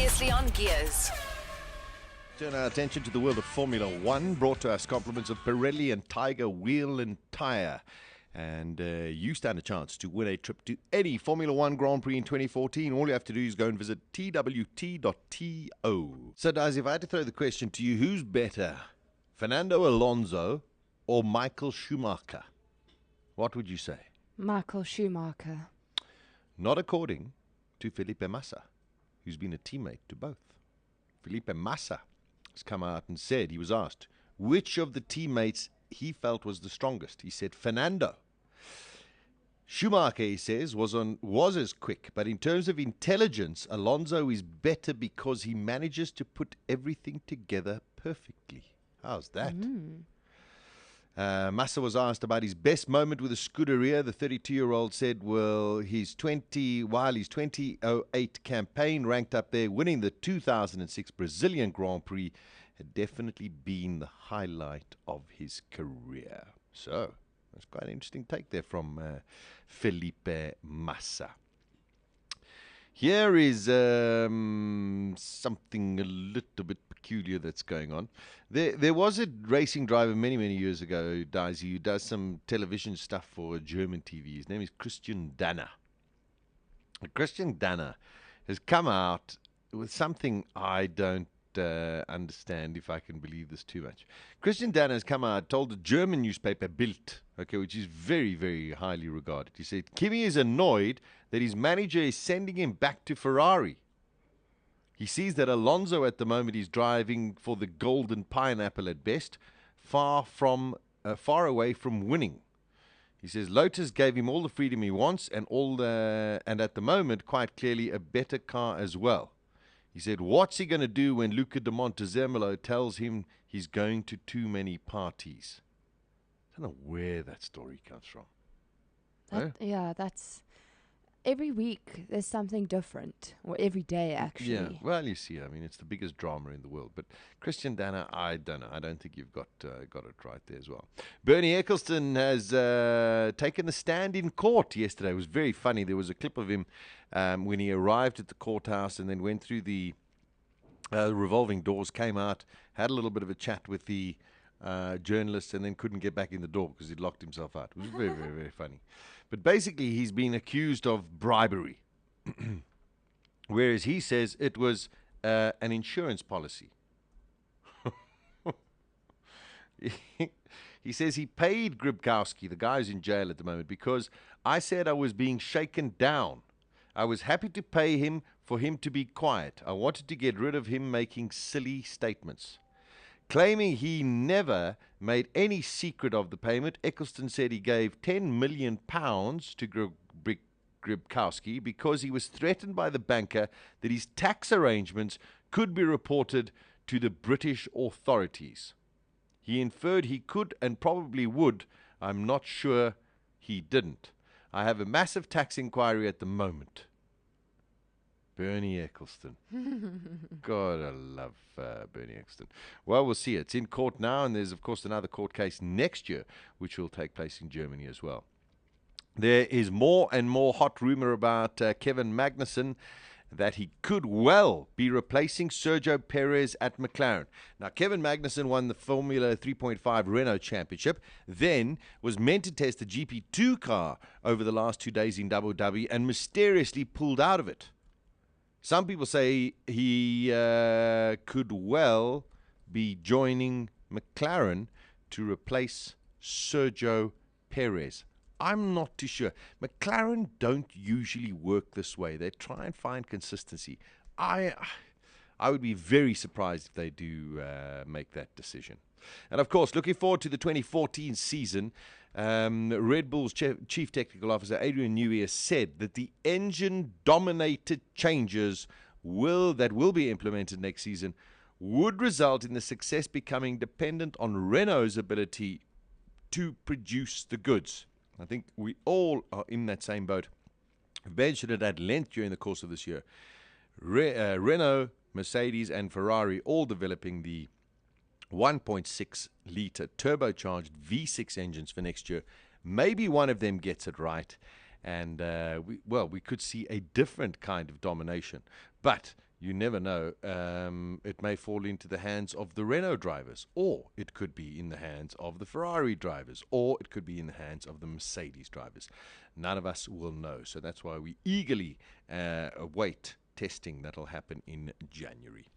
Previously on Gearz. Turn our attention to the world of Formula One, brought to us compliments of Pirelli and Tiger Wheel and Tyre. And you stand a chance to win a trip to any Formula One Grand Prix in 2014. All you have to do is go and visit twt.to. So, guys, if I had to throw the question to you, who's better, Fernando Alonso or Michael Schumacher? What would you say? Michael Schumacher. Not according to Felipe Massa, who's been a teammate to both. Felipe Massa has come out and said, he was asked which of the teammates he felt was the strongest. He said Fernando. Schumacher, he says, was as quick, but in terms of intelligence, Alonso is better because he manages to put everything together perfectly. How's that? Massa was asked about his best moment with the Scuderia. The 32-year-old said, well, his 2008 campaign ranked up there, winning the 2006 Brazilian Grand Prix had definitely been the highlight of his career. So, that's quite an interesting take there from Felipe Massa. Here is something a little bit peculiar that's going on. There was a racing driver many, many years ago, Daisy, who does some television stuff for German TV. His name is Christian Danner. Christian Danner has come out with something I don't understand, if I can believe this too much. Christian Danner has come out, told the German newspaper Bild, okay, which is very, very highly regarded. He said, Kimi is annoyed that his manager is sending him back to Ferrari. He sees that Alonso at the moment is driving for the golden pineapple at best, far away from winning. He says Lotus gave him all the freedom he wants and at the moment, quite clearly, a better car as well. He said, what's he going to do when Luca de Montezemolo tells him he's going to too many parties? I don't know where that story comes from. Yeah, that's... Every week there's something different, or every day actually. Yeah, well, you see, I mean, it's the biggest drama in the world. But Christian Danner, I don't know. I don't think you've got it right there as well. Bernie Eccleston has taken the stand in court yesterday. It was very funny. There was a clip of him when he arrived at the courthouse and then went through the revolving doors, came out, had a little bit of a chat with the journalists, and then couldn't get back in the door because he'd locked himself out. It was very, very, very funny. But basically, he's been accused of bribery, whereas he says it was an insurance policy. He says he paid Grybkowski, the guy who's in jail at the moment, because I said I was being shaken down. I was happy to pay him for him to be quiet. I wanted to get rid of him making silly statements. Claiming he never made any secret of the payment, Eccleston said he gave £10 million to Grybkowski because he was threatened by the banker that his tax arrangements could be reported to the British authorities. He inferred he could and probably would. I'm not sure he didn't. I have a massive tax inquiry at the moment. Bernie Eccleston. God, I love Bernie Eccleston. Well, we'll see. It's in court now, and there's, of course, another court case next year, which will take place in Germany as well. There is more and more hot rumor about Kevin Magnussen, that he could well be replacing Sergio Perez at McLaren. Now, Kevin Magnussen won the Formula 3.5 Renault Championship, then was meant to test the GP2 car over the last 2 days in Abu Dhabi and mysteriously pulled out of it. Some people say he could well be joining McLaren to replace Sergio Perez. I'm not too sure. McLaren don't usually work this way. They try and find consistency. I would be very surprised if they do make that decision. And, of course, looking forward to the 2014 season, Red Bull's Chief Technical Officer Adrian Newey has said that the engine-dominated changes that will be implemented next season would result in the success becoming dependent on Renault's ability to produce the goods. I think we all are in that same boat. We've mentioned it at length during the course of this year. Renault, Mercedes, and Ferrari all developing the 1.6-litre turbocharged V6 engines for next year. Maybe one of them gets it right, And, we could see a different kind of domination. But you never know. It may fall into the hands of the Renault drivers, or it could be in the hands of the Ferrari drivers, or it could be in the hands of the Mercedes drivers. None of us will know. So that's why we eagerly await testing that'll happen in January.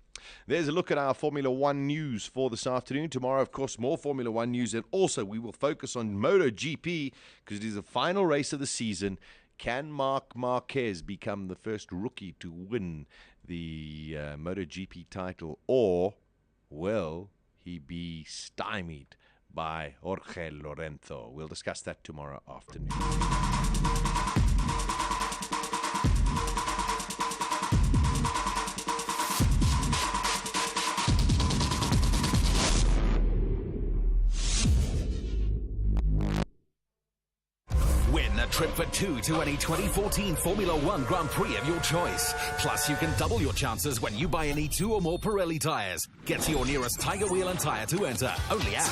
There's a look at our Formula One news for this afternoon. Tomorrow, of course, more Formula One news. And also, we will focus on MotoGP because it is the final race of the season. Can Marc Marquez become the first rookie to win the MotoGP title, or will he be stymied by Jorge Lorenzo? We'll discuss that tomorrow afternoon. Win a trip for two to any 2014 Formula One Grand Prix of your choice. Plus, you can double your chances when you buy any 2 or more Pirelli tyres. Get to your nearest Tiger Wheel and Tyre to enter. Only at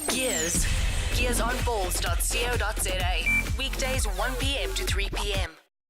Gearz. GearzOnBalls.co.za. Weekdays 1 p.m. to 3 p.m.